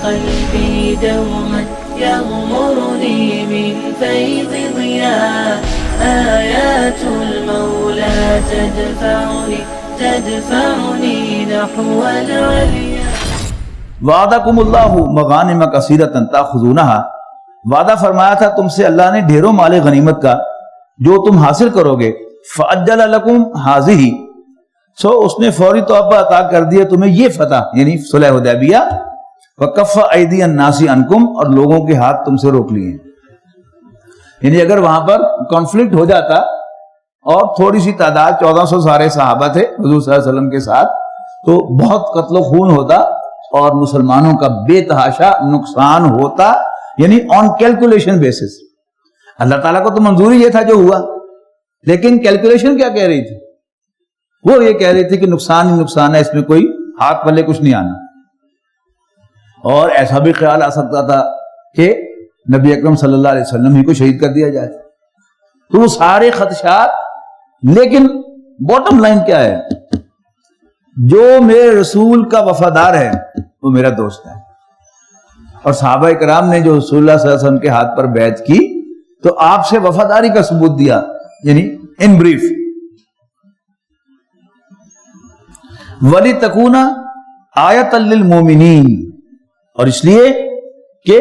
قلبي دوما يغمرني من فيض ضياء آيات المولى تدفعني نحو العليا. وعدکم اللہ مغانم کثیرۃ تاخذونہا، وعدہ فرمایا تھا تم سے اللہ نے ڈھیروں مال غنیمت کا جو تم حاصل کرو گے. فعجل لکم ہذہ، سو اس نے فوری طور پر عطا کر دیا تمہیں یہ فتح، یعنی صلح حدیبیہ. وکف ایدی الناس عنکم، اور لوگوں کے ہاتھ تم سے روک لیے. یعنی اگر وہاں پر کانفلکٹ ہو جاتا اور تھوڑی سی تعداد 1400 سارے صحابہ تھے حضور صلی اللہ علیہ وسلم کے ساتھ، تو بہت قتل و خون ہوتا اور مسلمانوں کا بے تحاشا نقصان ہوتا، یعنی آن کیلکولیشن بیسس. اللہ تعالیٰ کو تو منظور ہی یہ تھا جو ہوا، لیکن کیلکولیشن کیا کہہ رہی تھی؟ وہ یہ کہہ رہی تھی کہ نقصان ہی نقصان ہے، اس میں کوئی ہاتھ پلے کچھ نہیں آنا. اور ایسا بھی خیال آ سکتا تھا کہ نبی اکرم صلی اللہ علیہ وسلم ہی کو شہید کر دیا جائے. تو وہ سارے خدشات، لیکن باٹم لائن کیا ہے؟ جو میرے رسول کا وفادار ہے وہ میرا دوست ہے. اور صحابہ کرام نے جو رسول اللہ صلی اللہ علیہ وسلم کے ہاتھ پر بیعت کی تو آپ سے وفاداری کا ثبوت دیا، یعنی ان بریف. وَلِتَكُونَ آیَةً لِّلْمُؤْمِنِينَ، اور اس لیے کہ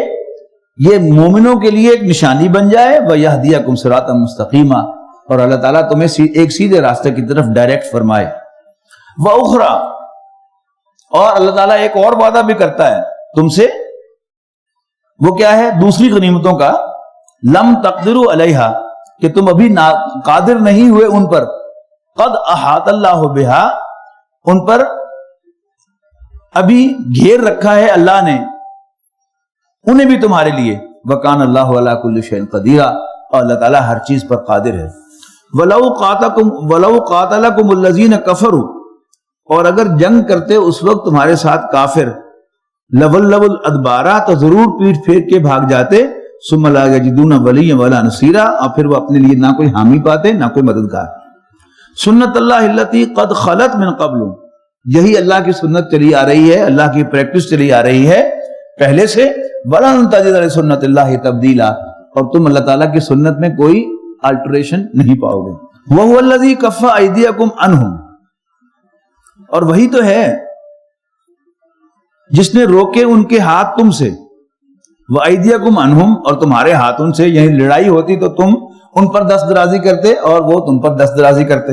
یہ مومنوں کے لیے ایک نشانی بن جائے. وَيَهْدِيَكُمْ صِرَاطًا مُسْتَقِيمًا، اور اللہ تعالیٰ تمہیں ایک سیدھے راستے کی طرف ڈائریکٹ فرمائے. وَأُخْرَى، اور اللہ تعالیٰ ایک اور وعدہ بھی کرتا ہے تم سے. وہ کیا ہے؟ دوسری غنیمتوں کا. لم تقدروا علیہا، کہ تم ابھی قادر نہیں ہوئے ان پر. قد احاط اللہ بہا، ان پر ابھی گھیر رکھا ہے اللہ نے انہیں بھی تمہارے لیے. وکان اللہ علی کل شیء قدیر، اور اللہ تعالیٰ ہر چیز پر قادر ہے. ولو قاتلکم الذین کفروا، اور اگر جنگ کرتے اس وقت تمہارے ساتھ کافر، لولوا الادبارا، تو ضرور پیٹ پھیر کے بھاگ جاتے. ثم لا یجدون ولیا ولا نصیرا، اور پھر وہ اپنے لیے نہ کوئی حامی پاتے نہ کوئی مددگار. سنت اللہ التی قد خلت من قبل، یہی اللہ کی سنت چلی آ رہی ہے، اللہ کی پریکٹس چلی آ رہی ہے پہلے سے. ولن تجد لسنت اللہ تبدیلا، اور تم اللہ تعالیٰ کی سنت میں کوئی الٹریشن نہیں پاؤ گے. وہو الذی کف ایدیکم عنہم، اور وہی تو ہے جس نے روکے ان کے ہاتھ تم سے. وَأَيْدِيَكُمْ عَنْهُمْ، اور تمہارے ہاتھ ان سے، یعنی لڑائی ہوتی تو تم ان پر دست درازی کرتے اور وہ تم پر دست درازی کرتے.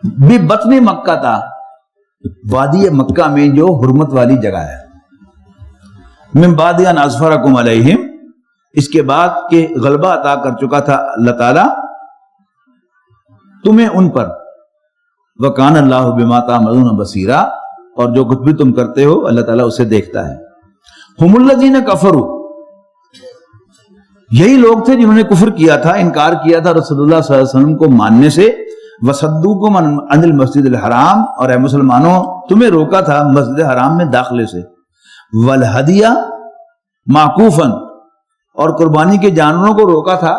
بِبَطْنِ مکہ تھا، وادی مکہ میں جو حرمت والی جگہ ہے. مِن بَعْدِ أَنْ أَظْفَرَكُمْ عَلَيْهِمْ، اس کے بعد کہ غلبہ عطا کر چکا تھا اللہ تعالیٰ تمہیں ان پر. وَكَانَ اللَّهُ بِمَا تَعْمَلُونَ بَصِيرًا، اور جو کچھ بھی تم کرتے ہو اللہ تعالیٰ اسے دیکھتا ہے. ہم الذین کفروا، یہی لوگ تھے جنہوں نے کفر کیا تھا، انکار کیا تھا رسول اللہ صلی اللہ علیہ وسلم کو ماننے سے. وصدوکم عن المسجد الحرام، اور اے مسلمانوں تمہیں روکا تھا مسجد حرام میں داخلے سے. والہدی معکوفا، اور قربانی کے جانوروں کو روکا تھا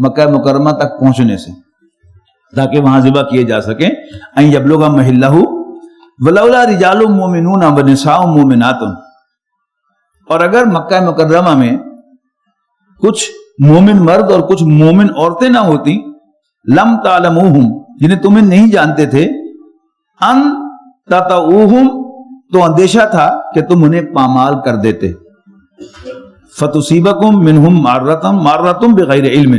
مکہ مکرمہ تک پہنچنے سے تاکہ وہاں ذبح کیے جا سکیں. ان یبلغ محلہ ولولا رجال مومنون ونساء مومنات، اور اگر مکہ مکرمہ میں کچھ مومن مرد اور کچھ مومن عورتیں نہ ہوتی، لم تعلموہم، جنہیں تمہیں نہیں جانتے تھے، ان تطؤوہم، تو اندیشہ تھا کہ تم انہیں پامال کر دیتے. فتصیبکم منہم معرۃ بغیر علم،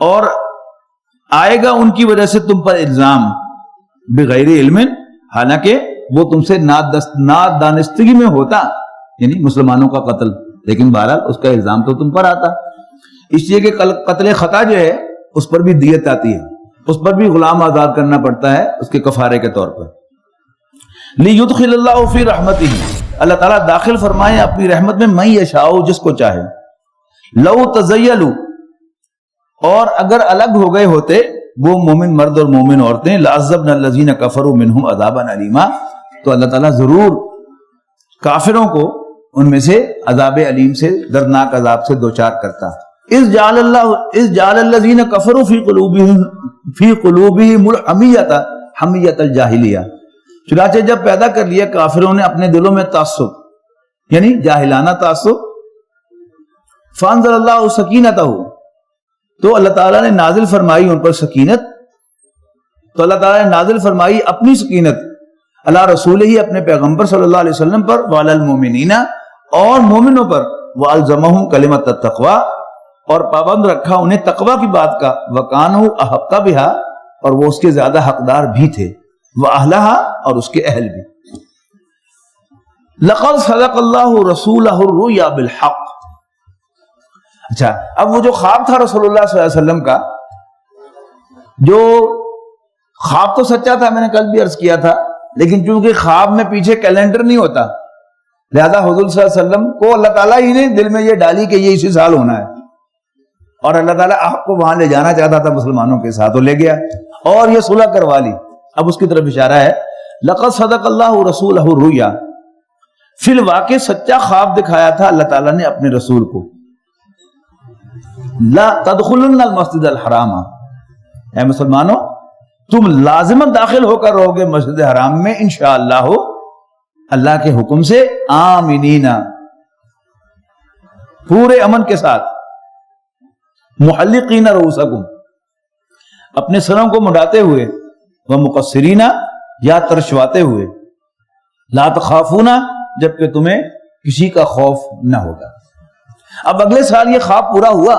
اور آئے گا ان کی وجہ سے تم پر الزام بغیر علم، حالانکہ وہ تم سے نادانستگی میں ہوتا، یعنی مسلمانوں کا قتل، لیکن بہرحال اس کا الزام تو تم پر آتا. اس لیے کہ قتل خطا جو ہے اس پر بھی دیت آتی ہے، اس پر بھی غلام آزاد کرنا پڑتا ہے اس کے کفارے کے طور پر. لیدخل اللہ فی رحمتہ، اللہ تعالیٰ داخل فرمائے اپنی رحمت میں من یشاء، جس کو چاہے. لو تزیلوا، اور اگر الگ ہو گئے ہوتے وہ مومن مرد اور مومن عورتیں، لعذبنا الذین کفروا منہم عذابا علیما، تو اللہ تعالیٰ ضرور کافروں کو ان میں سے عذاب علیم سے، دردناک عذاب سے دوچار کرتا. اذ جعل الذین کفروا فی قلوبہم الحمیۃ الجاہلیہ، چنانچہ جب پیدا کر لیا کافروں نے اپنے دلوں میں تعصب یعنی جاہلانہ تعصب، فانزل اللہ سکینتہ، تو اللہ تعالیٰ نے نازل فرمائی ان پر سکینت، تو اللہ تعالیٰ نے نازل فرمائی اپنی سکینت اللہ رسول ہی اپنے پیغمبر صلی اللہ علیہ وسلم پر، وعلی المؤمنین اور مومنوں پر، وَأَلْزَمَهُمْ كَلِمَةَ التَّقْوَىٰ اور پابند رکھا انہیں تقوی کی بات کا، وَكَانُوا أَحَقَّ بِهَا اور وہ اس کے زیادہ حقدار بھی تھے، وَأَهْلَهَا اور اس کے اہل بھی۔ لَقَدْ صَدَقَ اللَّهُ رَسُولَهُ الرُّؤْيَا بِالْحَقِّ۔ اچھا، اب وہ جو خواب تھا رسول اللہ صلی اللہ علیہ وسلم کا، جو خواب تو سچا تھا، میں نے کل بھی عرض کیا تھا، لیکن چونکہ خواب میں پیچھے کیلنڈر نہیں ہوتا، لہذا حضور صلی اللہ علیہ وسلم کو اللہ تعالیٰ ہی نے دل میں یہ ڈالی کہ یہ اسی سال ہونا ہے، اور اللہ تعالیٰ آپ کو وہاں لے جانا چاہتا تھا مسلمانوں کے ساتھ، وہ لے گیا اور یہ صلح کروا لی۔ اب اس کی طرف اشارہ ہے، لقد صدق اللہ رسولہ الرؤیا، فی الواقع سچا خواب دکھایا تھا اللہ تعالیٰ نے اپنے رسول کو، لا تدخلن المسجد الحرام، اے مسلمانوں تم لازماً داخل ہو کر رہو گے مسجد حرام میں انشاءاللہ اللہ کے حکم سے، آمینین پورے امن کے ساتھ، محلقین رؤوسکم اپنے سروں کو مڈاتے ہوئے، ومقصرین یا ترشواتے ہوئے، لا تخافون جبکہ تمہیں کسی کا خوف نہ ہوگا۔ اب اگلے سال یہ خواب پورا ہوا،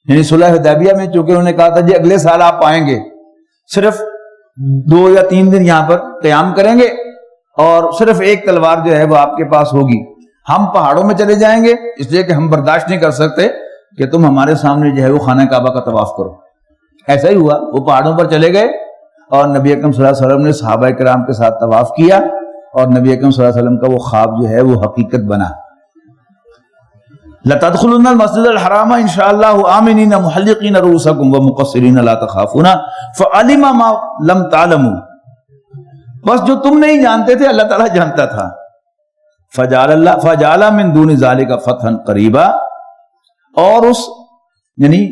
یعنی صلح حدیبیہ میں چونکہ انہوں نے کہا تھا جی اگلے سال آپ آئیں گے، صرف 2 یا 3 دن یہاں پر قیام کریں گے اور صرف ایک تلوار جو ہے وہ آپ کے پاس ہوگی، ہم پہاڑوں میں چلے جائیں گے اس لیے کہ ہم برداشت نہیں کر سکتے کہ تم ہمارے سامنے جو ہے وہ خانہ کعبہ کا طواف کرو۔ ایسا ہی ہوا، وہ پہاڑوں پر چلے گئے اور نبی اکرم صلی اللہ علیہ وسلم نے صحابہ کرام کے ساتھ طواف کیا، اور نبی اکرم صلی اللہ علیہ وسلم کا وہ خواب جو ہے وہ حقیقت بنا۔ لَتَدْخُلُنَّ الْمَسْجِدَ الْحَرَامَ إِنشَاءَ آمِنِينَ مُحَلِّقِينَ رُؤُوسَكُمْ وَمُقَصِّرِينَ لَا تَخَافُونَ فَعَلِمَ مَا لَمْ تَعْلَمُوا، بس جو تم نہیں جانتے تھے اللہ تعالیٰ جانتا تھا۔ فَجَعَلَ مِن دُونِ ذَلِكَ فَتْحًا قَرِيبًا، اور یعنی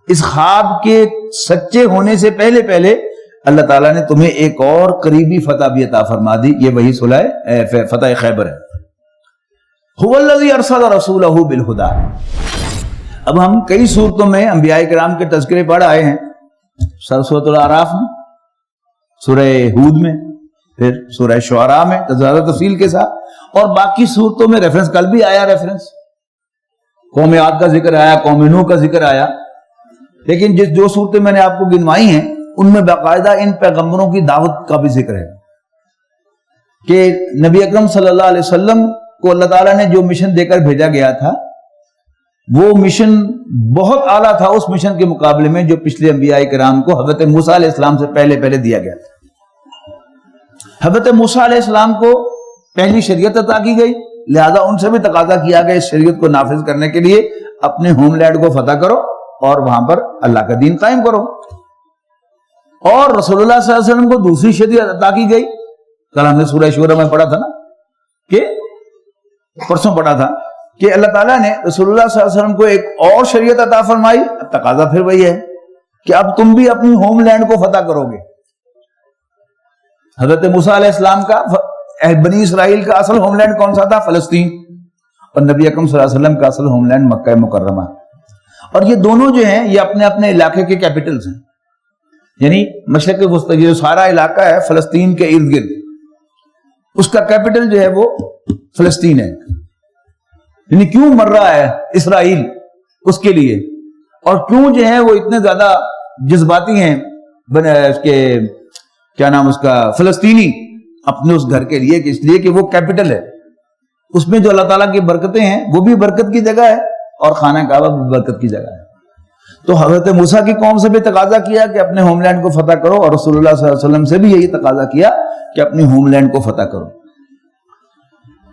اس خواب کے سچے ہونے سے پہلے پہلے اللہ تعالیٰ نے تمہیں ایک اور قریبی فتح بھی عطا فرما دی، یہ وہی صلح فتح خیبر ہے۔ هو الذی ارسل رسولہ بالہدی، اب ہم کئی صورتوں میں انبیاء کرام کے تذکرے پڑھ آئے ہیں، سورۃ الاعراف میں، سورہ ہود میں، پھر سورہ شعراء میں زیادہ تفصیل کے ساتھ، اور باقی صورتوں میں ریفرنس کل بھی آیا، ریفرنس قوم عاد کا ذکر آیا، قوم نوح کا ذکر آیا، لیکن جو صورتیں میں نے آپ کو گنوائی ہیں ان میں باقاعدہ ان پیغمبروں کی دعوت کا بھی ذکر ہے کہ نبی اکرم صلی اللہ علیہ وسلم کو اللہ تعالیٰ نے جو مشن دے کر بھیجا گیا تھا وہ مشن بہت اعلیٰ تھا اس مشن کے مقابلے میں جو پچھلے انبیاء کرام کو حضرت موسیٰ علیہ السلام سے پہلے دیا گیا تھا۔ حضرت موسیٰ علیہ السلام کو پہلی شریعت عطا کی گئی، لہذا ان سے بھی تقاضا کیا گیا اس شریعت کو نافذ کرنے کے لیے اپنے ہوم لینڈ کو فتح کرو اور وہاں پر اللہ کا دین قائم کرو، اور رسول اللہ صلی اللہ علیہ وسلم کو دوسری شریعت عطا کی گئی۔ کل ہم نے سورہ شورى میں پڑھا تھا نا، کہ پرسوں پڑھا تھا کہ اللہ تعالیٰ نے رسول اللہ صلی اللہ علیہ وسلم کو ایک اور شریعت عطا فرمائی، تقاضا پھر وہی ہے کہ اب تم بھی اپنی ہوم لینڈ کو فتح کرو گے۔ حضرت موسیٰ علیہ السلام کا بنی اسرائیل کا اصل ہوم لینڈ کون سا تھا؟ فلسطین، اور نبی اکرم صلی اللہ علیہ وسلم کا اصل ہوم لینڈ مکہ مکرمہ، اور یہ دونوں جو ہیں یہ اپنے اپنے علاقے کے کیپٹلز ہیں، یعنی مشرق وسطی جو سارا علاقہ ہے فلسطین کے ارد گرد، اس کا کیپٹل جو ہے وہ فلسطین ہے، یعنی کیوں مر رہا ہے اسرائیل اس کے لیے، اور کیوں جو ہے وہ اتنے زیادہ جذباتی ہیں اس کے کیا نام اس کا فلسطینی اپنے اس گھر کے لیے، کہ اس لیے کہ وہ کیپٹل ہے، اس میں جو اللہ تعالیٰ کی برکتیں ہیں وہ بھی برکت کی جگہ ہے اور خانہ کعبہ بھی برکت کی جگہ ہے۔ تو حضرت موسیٰ کی قوم سے بھی تقاضا کیا کہ اپنے ہوم لینڈ کو فتح کرو، اور رسول اللہ صلی اللہ علیہ وسلم سے بھی یہی تقاضا کیا کہ اپنی ہوم لینڈ کو فتح کرو۔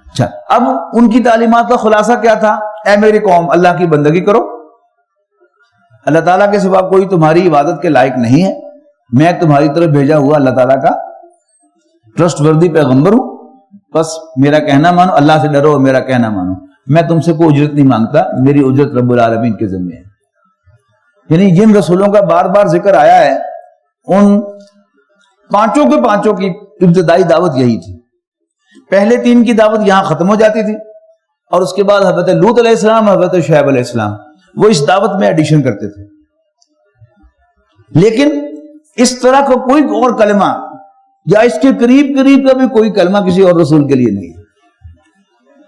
اچھا، اب ان کی تعلیمات کا خلاصہ کیا تھا؟ اے میری قوم، اللہ کی بندگی کرو، اللہ تعالیٰ کے سوا کوئی تمہاری عبادت کے لائق نہیں ہے، میں تمہاری طرف بھیجا ہوا اللہ تعالیٰ کا ٹرسٹ وردی پیغمبر ہوں، بس میرا کہنا مانو، اللہ سے ڈرو اور میرا کہنا مانو، میں تم سے کوئی اجرت نہیں مانگتا، میری اجرت رب العالمین کے ذمہ ہے۔ یعنی جن رسولوں کا بار بار ذکر آیا ہے ان پانچوں کے پانچوں کی ابتدائی دعوت یہی تھی. پہلے 3 کی دعوت یہاں ختم ہو جاتی تھی اور اس کے بعد حضرت لوط علیہ السلام، حضرت شعیب علیہ السلام وہ اس دعوت میں ایڈیشن کرتے تھے. لیکن اس طرح کا کوئی اور کلمہ یا اس کے قریب قریب کا بھی کوئی کلمہ کسی اور رسول کے لیے نہیں ہے.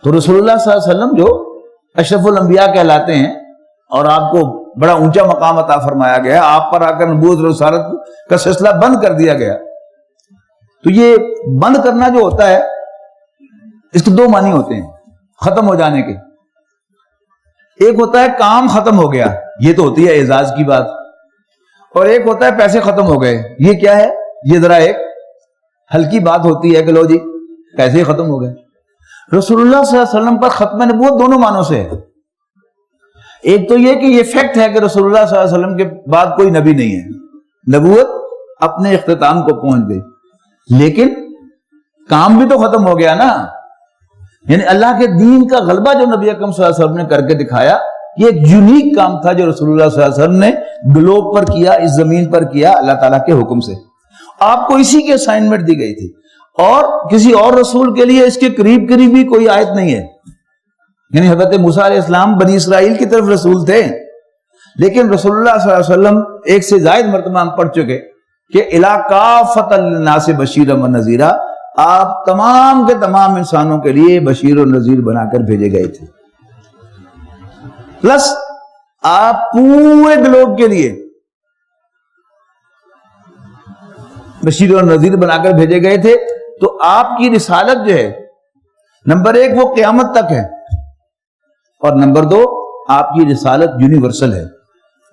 تو رسول اللہ صلی اللہ علیہ وسلم جو اشرف الانبیاء کہلاتے ہیں اور آپ کو بڑا اونچا مقام عطا فرمایا گیا، آپ پر آ کر نبوت اور رسالت کا سلسلہ بند کر دیا گیا. تو یہ بند کرنا جو ہوتا ہے اس کے 2 معنی ہوتے ہیں ختم ہو جانے کے. ایک ہوتا ہے کام ختم ہو گیا، یہ تو ہوتی ہے اعزاز کی بات، اور ایک ہوتا ہے پیسے ختم ہو گئے. یہ کیا ہے؟ یہ ذرا ایک ہلکی بات ہوتی ہے کہ لو جی پیسے ہی ختم ہو گئے. رسول اللہ صلی اللہ علیہ وسلم پر ختم نبوت دونوں معنوں سے ہے. ایک تو یہ کہ یہ فیکٹ ہے کہ رسول اللہ صلی اللہ علیہ وسلم کے بعد کوئی نبی نہیں ہے، نبوت اپنے اختتام کو پہنچ گئی، لیکن کام بھی تو ختم ہو گیا نا. یعنی اللہ کے دین کا غلبہ جو نبی اکرم صلی اللہ علیہ وسلم نے کر کے دکھایا، یہ ایک یونیک کام تھا جو رسول اللہ صلی اللہ علیہ وسلم نے گلوب پر کیا، اس زمین پر کیا اللہ تعالیٰ کے حکم سے. آپ کو اسی کی اسائنمنٹ دی گئی تھی اور کسی اور رسول کے لیے اس کے قریب قریب بھی کوئی آیت نہیں ہے. یعنی حضرت موسیٰ علیہ السلام بنی اسرائیل کی طرف رسول تھے، لیکن رسول اللہ صلی اللہ علیہ وسلم ایک سے زائد مرتبہ ہم پڑھ چکے کہ الی کافۃ للناس بشیرا ونذیرا، آپ تمام کے تمام انسانوں کے لیے بشیر و نذیر بنا کر بھیجے گئے تھے. پلس آپ پورے گلوب کے لیے بشیر و نذیر بنا کر بھیجے گئے تھے. تو آپ کی رسالت جو ہے نمبر 1 وہ قیامت تک ہے، اور نمبر 2 آپ کی رسالت یونیورسل ہے،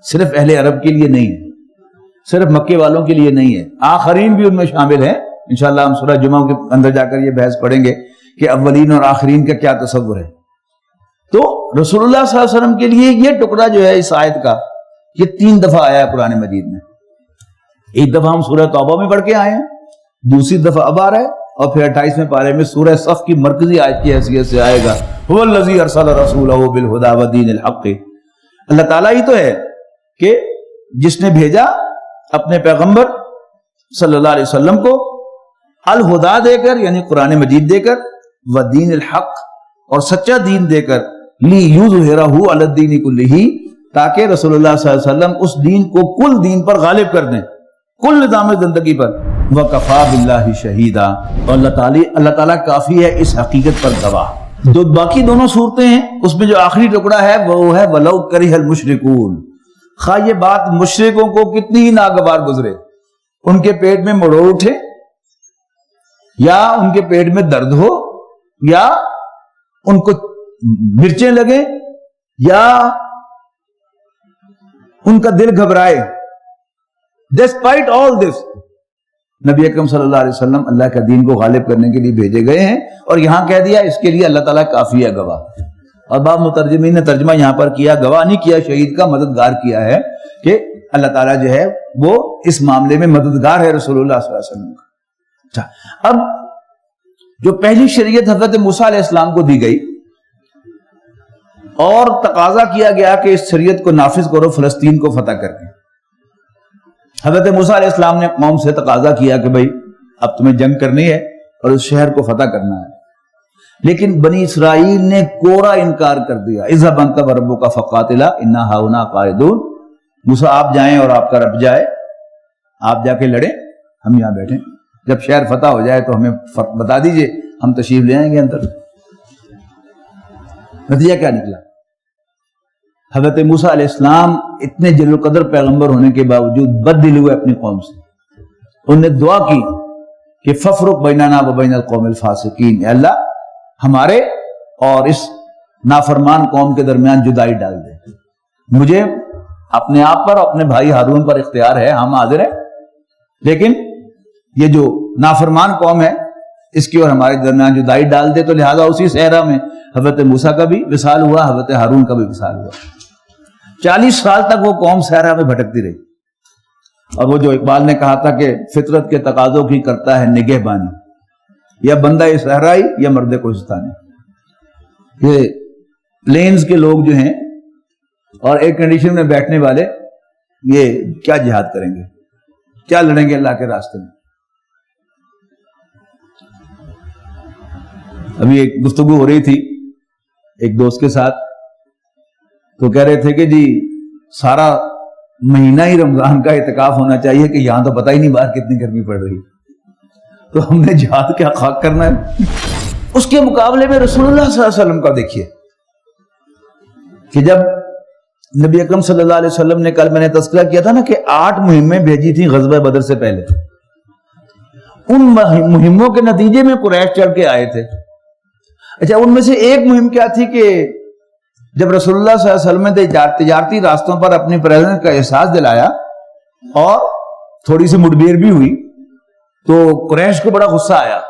صرف اہل عرب کے لیے نہیں ہے، صرف مکے والوں کے لیے نہیں ہے، آخرین بھی ان میں شامل ہیں. انشاءاللہ ہم سورہ جمعہ کے اندر جا کر یہ بحث پڑھیں گے کہ اولین اور آخرین کا کیا تصور ہے. تو رسول اللہ صلی اللہ علیہ وسلم کے لیے یہ ٹکڑا جو ہے اس آیت کا، یہ 3 دفعہ آیا ہے قرآن مجید میں. ایک دفعہ ہم سورہ توبہ میں پڑھ کے آئے ہیں، دوسری دفعہ اب آ رہا ہے، اور پھر 28ویں پارے میں سورہ صف کی مرکزی آیت کی حیثیت سے آئے گا هو الذی ارسل رسولہ بالہدی ودین الحق. اللہ تعالیٰ ہی تو ہے کہ جس نے بھیجا اپنے پیغمبر صلی اللہ علیہ وسلم کو الہدا دے کر، یعنی قرآن مجید دے کر، ودین الحق اور سچا دین دے کر، لیظہرہ علی الدین کلہ، تاکہ رسول اللہ صلی اللہ علیہ وسلم اس دین کو کل دین پر غالب کر دیں، کل نظام زندگی پر. وَكَفَى بِاللَّهِ شَهِيدًا، اور اللہ تعالیٰ کافی ہے اس حقیقت پر گواہ. جو باقی دونوں صورتیں ہیں اس میں جو آخری ٹکڑا ہے وہ ہے وَلَوْ كَرِهَ الْمُشْرِكُونَ، خواہ یہ بات مشرکوں کو کتنی ہی ناگوار گزرے، ان کے پیٹ میں مڑوڑ اٹھے، یا ان کے پیٹ میں درد ہو، یا ان کو مرچیں لگیں، یا ان کا دل گھبرائے. ڈسپائٹ آل دس، نبی اکرم صلی اللہ علیہ وسلم اللہ کا دین کو غالب کرنے کے لیے بھیجے گئے ہیں، اور یہاں کہہ دیا اس کے لیے اللہ تعالیٰ کافی ہے گواہ. اور بعض مترجمین نے ترجمہ یہاں پر کیا، گواہ نہیں کیا، شہید کا مددگار کیا ہے، کہ اللہ تعالیٰ جو ہے وہ اس معاملے میں مددگار ہے رسول اللہ صلی اللہ علیہ وسلم کا. اچھا، اب جو پہلی شریعت حضرت موسیٰ علیہ السلام کو دی گئی اور تقاضا کیا گیا کہ اس شریعت کو نافذ کرو فلسطین کو فتح کر کے، حضرت موسیٰ علیہ السلام نے قوم سے تقاضا کیا کہ بھائی اب تمہیں جنگ کرنی ہے اور اس شہر کو فتح کرنا ہے. لیکن بنی اسرائیل نے کوڑا انکار کر دیا. اذهب انت وربک فقاتلا انا ہاہنا قاعدون، موسیٰ آپ جائیں اور آپ کا رب جائے، آپ جا کے لڑیں، ہم یہاں بیٹھیں، جب شہر فتح ہو جائے تو ہمیں بتا دیجئے، ہم تشریف لے آئیں گے اندر. نتیجہ کیا نکلا؟ حضرت موسیٰ علیہ السلام اتنے جلیل القدر پیغمبر ہونے کے باوجود بد دل ہوئے اپنی قوم سے. انہوں نے دعا کی کہ ففرق بیننا و بین القوم الفاسقین، اے اللہ ہمارے اور اس نافرمان قوم کے درمیان جدائی ڈال دے. مجھے اپنے آپ پر اپنے بھائی ہارون پر اختیار ہے، ہم حاضر ہیں، لیکن یہ جو نافرمان قوم ہے اس کی اور ہمارے درمیان جدائی ڈال دے. تو لہٰذا اسی صحرا میں حضرت موسیٰ کا بھی وصال ہوا، حضرت ہارون کا بھی وصال ہوا. 40 سال تک وہ قوم صحرا میں بھٹکتی رہی. اور وہ جو اقبال نے کہا تھا کہ فطرت کے تقاضوں کی کرتا ہے نگہبانی، یا بندہ صحرائی یا مرد کوہستانی. یہ پلینز کے لوگ جو ہیں اور ایئر کنڈیشن میں بیٹھنے والے، یہ کیا جہاد کریں گے، کیا لڑیں گے اللہ کے راستے میں. ابھی ایک گفتگو ہو رہی تھی ایک دوست کے ساتھ, تو کہہ رہے تھے کہ جی سارا مہینہ ہی رمضان کا اعتکاف ہونا چاہیے کہ یہاں تو پتہ ہی نہیں باہر کتنی گرمی پڑ رہی, تو ہم نے جہاد کیا خاک کرنا ہے. اس کے مقابلے میں رسول اللہ صلی اللہ علیہ وسلم کا دیکھیے کہ جب نبی اکرم صلی اللہ علیہ وسلم نے, کل میں نے تذکرہ کیا تھا نا کہ 8 مہمیں بھیجی تھیں غزوہ بدر سے پہلے, ان مہموں کے نتیجے میں قریش چڑھ کے آئے تھے. اچھا, ان میں سے ایک مہم کیا تھی کہ جب رسول اللہ صلی اللہ علیہ وسلم نے تجارتی راستوں پر اپنی پریزنس کا احساس دلایا اور تھوڑی سی مڈبیر بھی ہوئی, تو قریش کو بڑا غصہ آیا.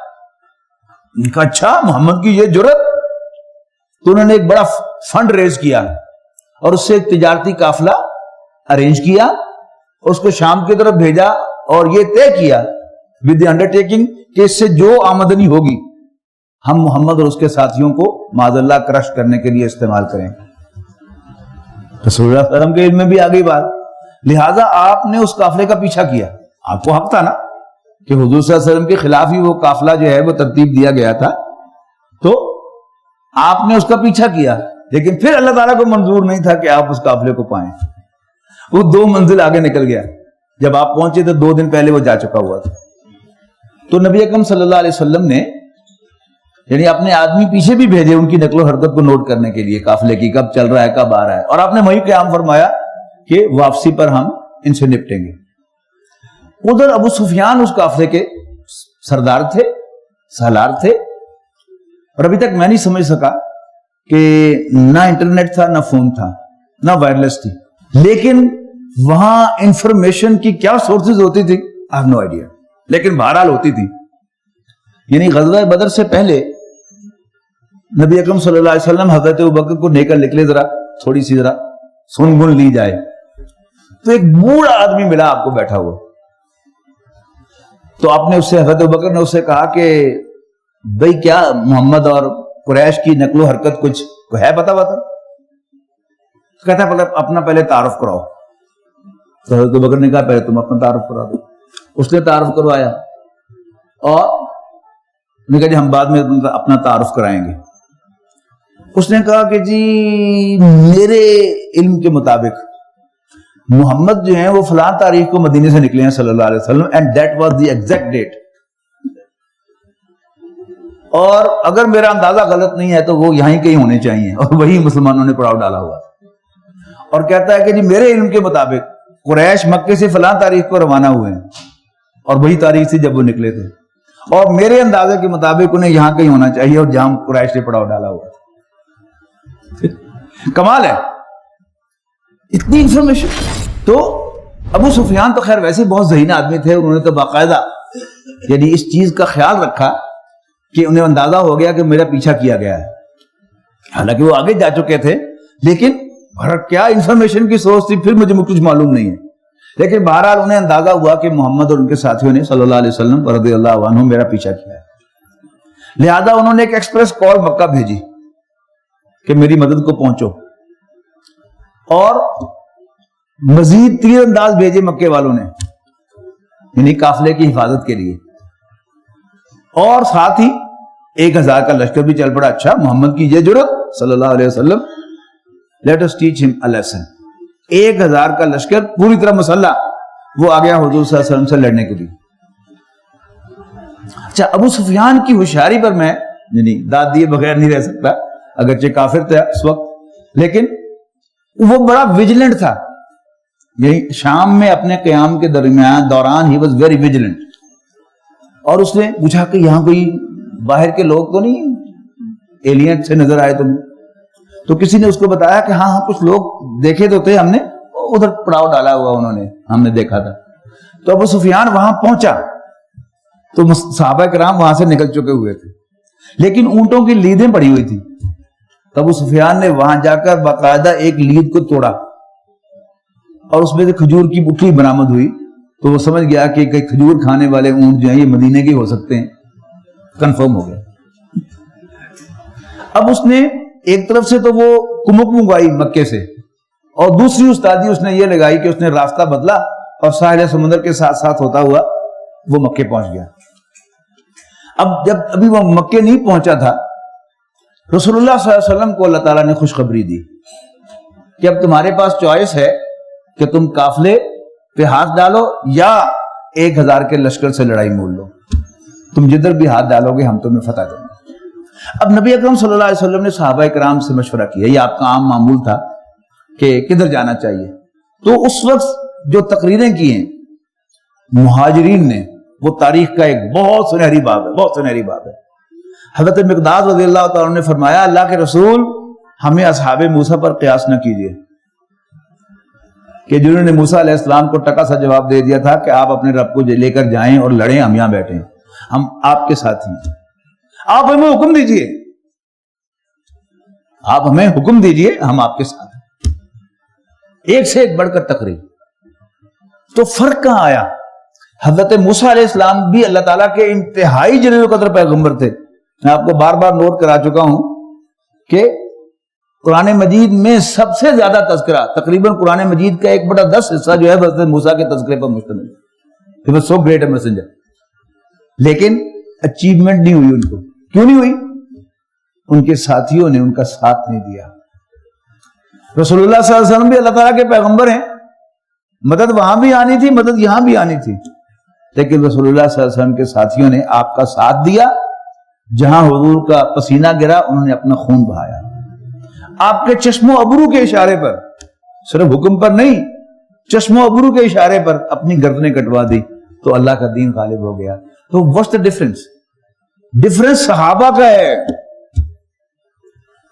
ان کا اچھا محمد کی یہ جرت, تو انہوں نے ایک بڑا فنڈ ریز کیا اور اس سے ایک تجارتی قافلہ ارینج کیا, اس کو شام کی طرف بھیجا اور یہ طے کیا ود دی انڈرٹیکنگ کہ اس سے جو آمدنی ہوگی ہم محمد اور اس کے ساتھیوں کو معاذ اللہ کرش کرنے کے لیے استعمال کریں. رسول اللہ صلی اللہ علیہ وسلم کے علم میں بھی آ گئی بات, لہذا آپ نے اس قافلے کا پیچھا کیا. آپ کو حق تھا نا کہ حضور صلی اللہ علیہ وسلم کے خلاف ہی وہ قافلہ جو ہے وہ ترتیب دیا گیا تھا, تو آپ نے اس کا پیچھا کیا, لیکن پھر اللہ تعالیٰ کو منظور نہیں تھا کہ آپ اس قافلے کو پائیں. وہ 2 منزل آگے نکل گیا, جب آپ پہنچے تو 2 دن پہلے وہ جا چکا ہوا تھا. تو نبی اکرم صلی اللہ علیہ وسلم نے یعنی اپنے آدمی پیچھے بھی بھیجے ان کی نقل و حرکت کو نوٹ کرنے کے لیے, قافلے کی کب چل رہا ہے کب آ رہا ہے, اور آپ نے وہی قیام فرمایا کہ واپسی پر ہم ان سے نپٹیں گے. ادھر ابو سفیان اس قافلے کے سردار تھے, سالار تھے, اور ابھی تک میں نہیں سمجھ سکا کہ نہ انٹرنیٹ تھا, نہ فون تھا, نہ وائرلیس تھی, لیکن وہاں انفارمیشن کی کیا سورسز ہوتی تھی I have no idea, لیکن بہرحال ہوتی تھی. یعنی غزوہ بدر سے پہلے نبی اکرم صلی اللہ علیہ وسلم حضرت ابوبکر کو لے کر نکلے, ذرا تھوڑی سی ذرا سن گن لی جائے, تو ایک بوڑھا آدمی ملا آپ کو بیٹھا ہوا. تو آپ نے اس سے, حضرت ابوبکر نے اس سے کہا کہ بھئی کیا محمد اور قریش کی نقل و حرکت کچھ ہے پتہ وتا؟ کہتا ہے اپنا پہلے تعارف کراؤ. تو حضرت ابوبکر نے کہا پہلے تم اپنا تعارف کرا دو. اس نے تعارف کروایا اور نے کہا جی ہم بعد میں اپنا تعارف کرائیں گے. اس نے کہا کہ جی میرے علم کے مطابق محمد جو ہیں وہ فلاں تاریخ کو مدینے سے نکلے ہیں صلی اللہ علیہ وسلم, and that was the exact date, اور اگر میرا اندازہ غلط نہیں ہے تو وہ یہیں کہیں ہونے چاہیے, اور وہی مسلمانوں نے پڑاؤ ڈالا ہوا. اور کہتا ہے کہ جی میرے علم کے مطابق قریش مکے سے فلاں تاریخ کو روانہ ہوئے ہیں, اور وہی تاریخ تھی جب وہ نکلے تھے, اور میرے اندازے کے مطابق انہیں یہاں کہیں ہونا چاہیے اور جہاں قریش نے پڑاؤ ڈالا ہوا. کمال ہے اتنی انفارمیشن. تو ابو سفیان تو خیر ویسے بہت ذہین آدمی تھے, انہوں نے تو باقاعدہ یعنی اس چیز کا خیال رکھا کہ انہیں اندازہ ہو گیا کہ میرا پیچھا کیا گیا ہے. حالانکہ وہ آگے جا چکے تھے, لیکن کیا انفارمیشن کی سورس تھی پھر مجھے کچھ معلوم نہیں ہے, لیکن بہرحال انہیں اندازہ ہوا کہ محمد اور ان کے ساتھیوں نے صلی اللہ علیہ وسلم رضی اللہ عنہ میرا پیچھا کیا ہے. لہذا انہوں نے ایک ایکسپریس کال مکہ بھیجی کہ میری مدد کو پہنچو, اور مزید 3 انداز بھیجے مکے والوں نے یعنی قافلے کی حفاظت کے لیے, اور ساتھ ہی 1000 کا لشکر بھی چل پڑا. اچھا محمد کی یہ جرت صلی اللہ علیہ وسلم, let us teach him a lesson. 1000 کا لشکر پوری طرح مسلح, وہ آ گیا حضور صلی اللہ علیہ وسلم سے لڑنے کے لیے. اچھا ابو سفیان کی ہوشیاری پر میں یعنی داد دیے بغیر نہیں رہ سکتا, اگرچہ کافر تھا اس وقت, لیکن وہ بڑا ویجیلنٹ تھا. یہی شام میں اپنے قیام کے دوران ہی واز ویری ویجیلنٹ, اور اس نے پوچھا کہ یہاں کوئی باہر کے لوگ تو نہیں ایلین سے نظر آئے تمہیں؟ تو کسی نے اس کو بتایا کہ ہاں کچھ لوگ دیکھے تو تھے, ہم نے ادھر پڑاؤ ڈالا ہوا انہوں نے, ہم نے دیکھا تھا. تو ابو سفیان وہاں پہنچا تو صحابہ کرام وہاں سے نکل چکے ہوئے تھے, لیکن اونٹوں کی لیدیں پڑی ہوئی تھی. تو ابو سفیان نے وہاں جا کر باقاعدہ ایک لید کو توڑا, اور اس میں سے کھجور کی بٹلی برآمد ہوئی. تو وہ سمجھ گیا کہ کھجور کھانے والے اونٹ جو ہیں یہ مدینے کے ہو سکتے ہیں, کنفرم ہو گیا. اب اس نے ایک طرف سے تو وہ کمک منگوائی مکے سے, اور دوسری استادی اس نے یہ لگائی کہ اس نے راستہ بدلا اور ساحل سمندر کے ساتھ ساتھ ہوتا ہوا وہ مکے پہنچ گیا. اب جب ابھی وہ مکے نہیں پہنچا تھا رسول اللہ صلی اللہ علیہ وسلم کو اللہ تعالیٰ نے خوشخبری دی کہ اب تمہارے پاس چوائس ہے کہ تم قافلے پہ ہاتھ ڈالو یا 1000 کے لشکر سے لڑائی مول لو، تم جدھر بھی ہاتھ ڈالو گے ہم تمہیں فتح دیں گے۔ اب نبی اکرم صلی اللہ علیہ وسلم نے صحابہ کرام سے مشورہ کیا، یہ آپ کا عام معمول تھا کہ کدھر جانا چاہیے، تو اس وقت جو تقریریں کی ہیں مہاجرین نے، وہ تاریخ کا ایک بہت سنہری باب ہے، بہت سنہری باب ہے۔ حضرت مقداد رضی اللہ تعالیٰ نے فرمایا اللہ کے رسول ہمیں اصحاب موسیٰ پر قیاس نہ کیجیے کہ جنہوں نے موسیٰ علیہ السلام کو ٹکا سا جواب دے دیا تھا کہ آپ اپنے رب کو لے کر جائیں اور لڑیں، ہم یہاں بیٹھے ہیں، ہم آپ کے ساتھ ہیں، آپ ہمیں حکم دیجئے، آپ ہمیں حکم دیجئے، ہم آپ کے ساتھ ہیں۔ ایک سے ایک بڑھ کر تقریر۔ تو فرق کہاں آیا؟ حضرت موسیٰ علیہ السلام بھی اللہ تعالیٰ کے انتہائی جلیل القدر پیغمبر تھے۔ میں آپ کو بار بار نوٹ کرا چکا ہوں کہ قرآن مجید میں سب سے زیادہ تذکرہ، تقریباً قرآن مجید کا 1/10 حصہ جو ہے حضرت موسیٰ کے تذکرے پر مشتمل ہے۔ He was so great a messenger۔ لیکن اچیومنٹ نہیں ہوئی ان کو۔ کیوں نہیں ہوئی؟ ان کے ساتھیوں نے ان کا ساتھ نہیں دیا۔ رسول اللہ صلی اللہ علیہ وسلم بھی اللہ تعالیٰ کے پیغمبر ہیں، مدد وہاں بھی آنی تھی، مدد یہاں بھی آنی تھی، لیکن رسول اللہ صلی اللہ علیہ وسلم کے ساتھیوں نے آپ کا ساتھ دیا۔ جہاں حضور کا پسینہ گرا انہوں نے اپنا خون بہایا، آپ کے چشم و ابرو کے اشارے پر، صرف حکم پر نہیں، چشم و ابرو کے اشارے پر اپنی گردنیں کٹوا دی، تو اللہ کا دین غالب ہو گیا۔ تو what's the difference؟ ڈفرنس صحابہ کا ہے۔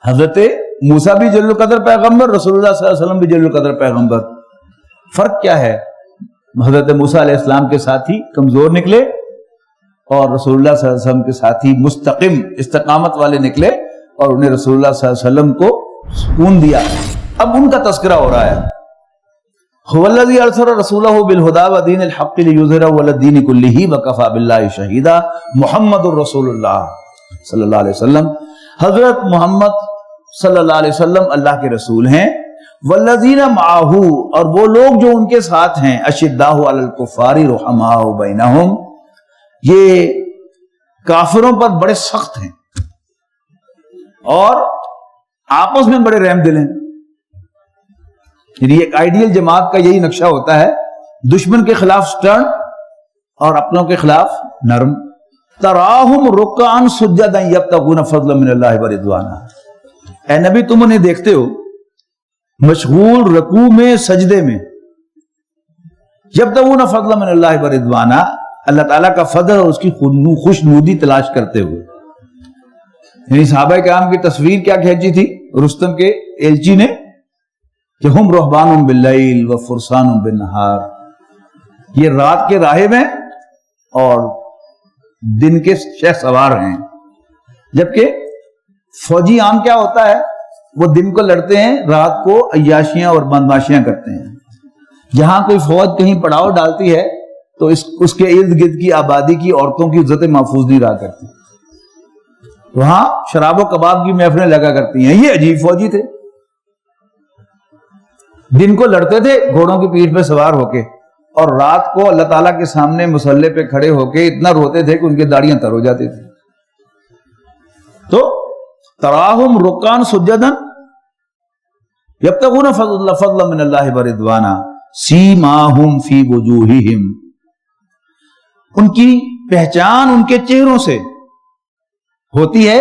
حضرت موسیٰ بھی جلیل القدر پیغمبر، رسول اللہ صلی اللہ علیہ وسلم بھی جلیل القدر پیغمبر۔ فرق کیا ہے؟ حضرت موسیٰ علیہ السلام کے ساتھی کمزور نکلے اور رسول اللہ صلی اللہ علیہ وسلم کے ساتھی مستقیم استقامت والے نکلے، اور انہیں رسول اللہ صلی اللہ علیہ وسلم کو سکون دیا۔ اب ان کا تذکرہ ہو رہا ہے۔ هو الذی ارسل رسولہ بالہدی ودین الحق لیظہرہ علی الدین کلہ وکفی باللہ شہیدا محمد الرسول اللہ صلی اللہ علیہ وسلم۔ حضرت محمد صلی اللہ علیہ وسلم اللہ کے رسول ہیں۔ والذین معہ، اور وہ لوگ جو ان کے ساتھ ہیں، اشداء علی الکفار رحماء بینہم، یہ کافروں پر بڑے سخت ہیں اور آپس میں بڑے رحم دل ہیں۔ یعنی ایک آئیڈیل جماعت کا یہی نقشہ ہوتا ہے، دشمن کے خلاف سٹرن اور اپنوں کے خلاف نرم۔ تراہم رکعا سجدا یبتغون فضلا من اللہ ورضوانا، اے نبی تم انہیں دیکھتے ہو مشغول رکوع میں، سجدے میں، یبتغون فضلا من اللہ ورضوانا، اللہ تعالیٰ کا فضل اور اس کی خوشنودی تلاش کرتے ہوئے۔ یعنی صحابہ کرام کی تصویر کیا کھینچی تھی رستم کے ایلچی نے کہ ہم رہبان باللیل و فرسان بالنہار، یہ رات کے راہب ہیں اور دن کے شہ سوار ہیں۔ جبکہ فوجی عام کیا ہوتا ہے؟ وہ دن کو لڑتے ہیں، رات کو عیاشیاں اور بدماشیاں کرتے ہیں۔ جہاں کوئی فوج کہیں پڑاؤ ڈالتی ہے تو اس کے ارد گرد کی آبادی کی عورتوں کی عزت محفوظ نہیں رہا کرتی، وہاں شراب و کباب کی محفلیں لگا کرتی ہیں۔ یہ عجیب فوجی تھے، دن کو لڑتے تھے گھوڑوں کی پیٹھ پہ سوار ہو کے، اور رات کو اللہ تعالیٰ کے سامنے مسلح پہ کھڑے ہو کے اتنا روتے تھے کہ ان کی داڑیاں تر ہو جاتی تھی۔ تو تراہم رکعا سجدا یبتغون فضلا من اللہ ورضوانا سیماہم فی وجوہہم، ان کی پہچان ان کے چہروں سے ہوتی ہے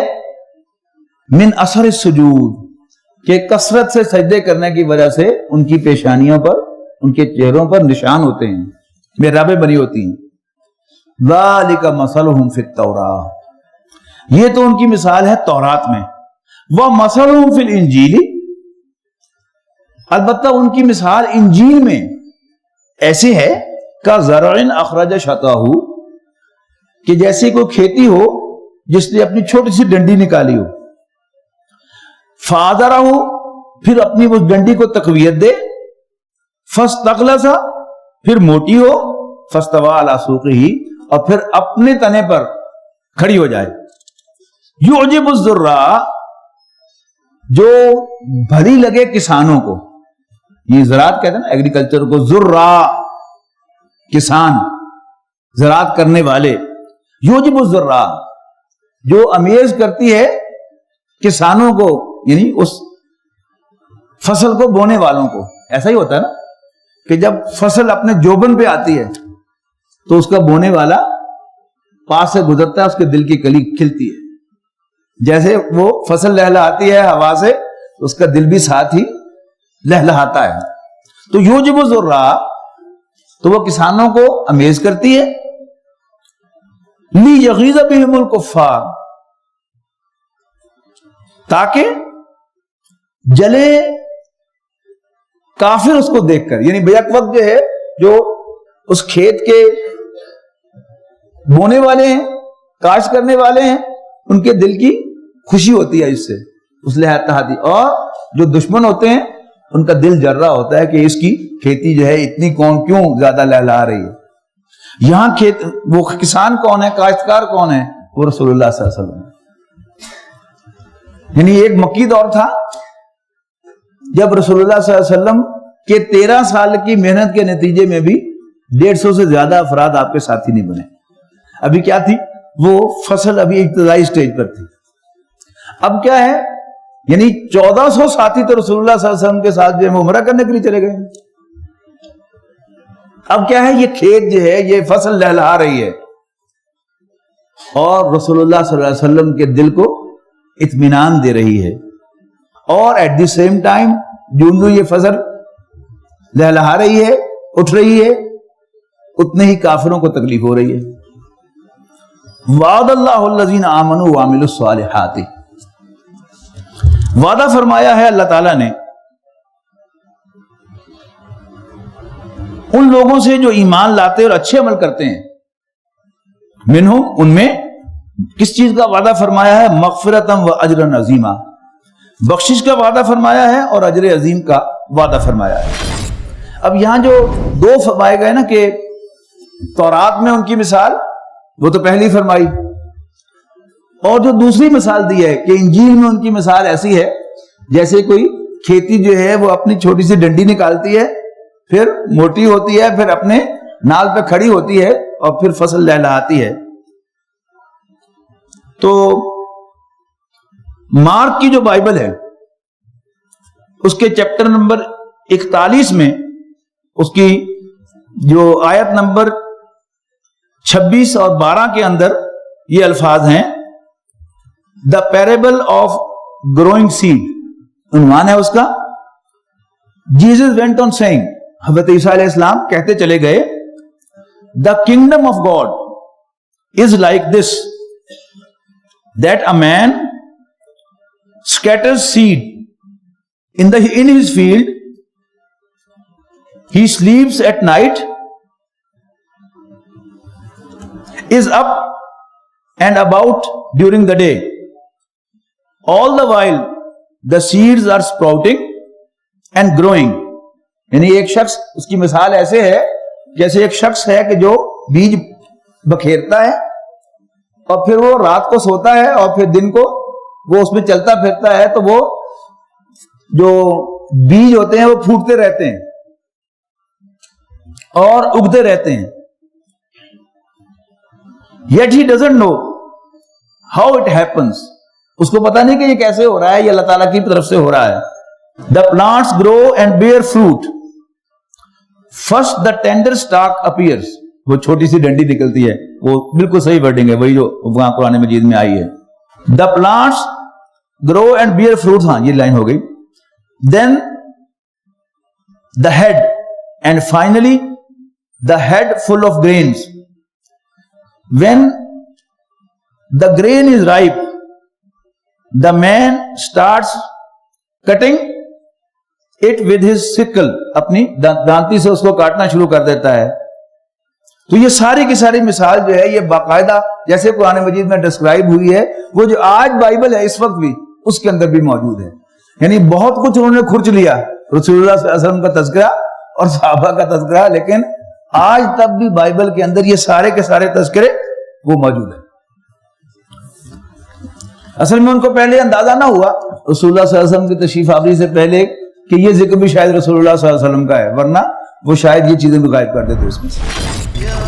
من اثر السجود، کہ کثرت سے سجدے کرنے کی وجہ سے ان کی پیشانیوں پر، ان کے چہروں پر نشان ہوتے ہیں، محرابیں بنی ہوتی ہیں۔ ذالک مثلہم فی التوراۃ، یہ تو ان کی مثال ہے تورات میں، ومثلہم فی الانجیل، البتہ ان کی مثال انجیل میں ایسی ہے کزرع اخرج شطاہ، کہ جیسے کوئی کھیتی ہو جس نے اپنی چھوٹی سی ڈنڈی نکالی ہو، فآزرہ، پھر اپنی اس ڈنڈی کو تقویت دے، فاستغلظ، پھر موٹی ہو، فاستوی علی سوقہ، اور پھر اپنے تنے پر کھڑی ہو جائے۔ یعجب الزراء، جو بھلی لگے کسانوں کو، یہ زراعت کہتے ہیں نا ایگریکلچر کو، زراء کسان، زراعت کرنے والے، یعجب الزراء، جو امیز کرتی ہے کسانوں کو یعنی اس فصل کو بونے والوں کو. ایسا ہی ہوتا ہے نا کہ جب فصل اپنے جوبن پہ آتی ہے تو اس کا بونے والا پاس سے گزرتا ہے, اس کے دل کی کلی کھلتی ہے. جیسے وہ فصل لہلہاتی ہے ہوا سے, اس کا دل بھی ساتھ ہی لہلہاتا ہے. تو یوجب الذرا, تو وہ کسانوں کو امیز کرتی ہے. لیغیظ بہم الکفار, تاکہ جلے کافر اس کو دیکھ کر. یعنی بیک وقت جو ہے, جو اس کھیت کے بونے والے ہیں, کاشت کرنے والے ہیں, ان کے دل کی خوشی ہوتی ہے اس سے, اس لہلہاتی. اور جو دشمن ہوتے ہیں ان کا دل جل رہا ہوتا ہے کہ اس کی کھیتی جو ہے اتنی کیوں زیادہ لہلا رہی ہے. یہاں وہ کسان کون ہے, کاشتکار کون ہے؟ وہ رسول اللہ صلی اللہ علیہ وسلم. یعنی ایک مکی دور تھا جب رسول اللہ صلی اللہ علیہ وسلم کے 13 سال کی محنت کے نتیجے میں بھی 150 سے زیادہ افراد آپ کے ساتھی نہیں بنے. ابھی کیا تھی وہ فصل, ابھی ابتدائی سٹیج پر تھی. اب کیا ہے, یعنی 1400 ساتھی تو رسول اللہ صلی اللہ علیہ وسلم کے ساتھ جو ہے عمرہ کرنے کے لیے چلے گئے. اب کیا ہے, یہ کھیت جو ہے یہ فصل لہلہا رہی ہے اور رسول اللہ صلی اللہ علیہ وسلم کے دل کو اطمینان دے رہی ہے. اور ایٹ دی سیم ٹائم جو یہ فصل لہلہا رہی ہے, اٹھ رہی ہے, اتنے ہی کافروں کو تکلیف ہو رہی ہے. وعد اللہ الذین آمنوا وعملوا الصالحات, وعدہ فرمایا ہے اللہ تعالیٰ نے ان لوگوں سے جو ایمان لاتے اور اچھے عمل کرتے ہیں. منہم, ان میں کس چیز کا وعدہ فرمایا ہے؟ مغفرتم و اجرا عظیما, بخشش کا وعدہ فرمایا ہے اور اجر عظیم کا وعدہ فرمایا ہے. اب یہاں جو دو فرمائے گئے نا کہ تورات میں ان کی مثال, وہ تو پہلی فرمائی, اور جو دوسری مثال دی ہے کہ انجیل میں ان کی مثال ایسی ہے جیسے کوئی کھیتی جو ہے وہ اپنی چھوٹی سی ڈنڈی نکالتی ہے, پھر موٹی ہوتی ہے, پھر اپنے نال پہ کھڑی ہوتی ہے اور پھر فصل لہلہاتی ہے. تو مارک کی جو بائبل ہے اس کے چیپٹر نمبر 41 میں اس کی جو آیت نمبر 26 اور 12 کے اندر یہ الفاظ ہیں, دا پیریبل آف گروئنگ سیڈ, عنوان ہے اس کا. جیزس وینٹ آن سیئنگ, حضرت عیسیٰ علیہ السلام کہتے چلے گئے, the kingdom of God is like this, that a man scatters seed in his field, he sleeps at night, is up and about during the day, all the while the seeds are sprouting and growing. یعنی ایک شخص, اس کی مثال ایسے ہے جیسے ایک شخص ہے کہ جو بیج بکھیرتا ہے اور پھر وہ رات کو سوتا ہے اور پھر دن کو وہ اس میں چلتا پھرتا ہے, تو وہ جو بیج ہوتے ہیں وہ پھوٹتے رہتے ہیں اور اگتے رہتے ہیں. Yet he doesn't know how it happens, اس کو پتا نہیں کہ یہ کیسے ہو رہا ہے, یہ اللہ تعالیٰ کی طرف سے ہو رہا ہے. The plants grow and bear fruit. First the tender stalk appears, وہ چھوٹی سی ڈنڈی نکلتی ہے, وہ بالکل صحیح ورڈنگ ہے وہی جو وہاں قرآن مجید میں آئی ہے. The plants grow and bear fruits, ہاں یہ لائن ہو گئی. Then the head, and finally the head full of grains. When the grain is ripe, the man starts cutting it with his sickle, اپنی دانتی سے اس کو کاٹنا شروع کر دیتا ہے. تو یہ ساری کی ساری مثال جو ہے یہ باقاعدہ جیسے قرآن مجید میں ڈسکرائب ہوئی ہے, وہ جو آج بائبل ہے اس وقت بھی اس کے اندر بھی موجود ہے. یعنی بہت کچھ انہوں نے کھرچ لیا, رسول اللہ صلی اللہ علیہ وسلم کا تذکرہ اور صحابہ کا تذکرہ, لیکن آج تک بھی بائبل کے اندر یہ سارے کے سارے تذکرے وہ موجود ہیں. اصل میں ان کو پہلے اندازہ نہ ہوا رسول اللہ صلی اللہ علیہ وسلم کی تشریف آوری سے پہلے کہ یہ ذکر بھی شاید رسول اللہ صلی اللہ علیہ وسلم کا ہے, ورنہ وہ شاید یہ چیزیں بھی غائب کر دیتے اس میں سے.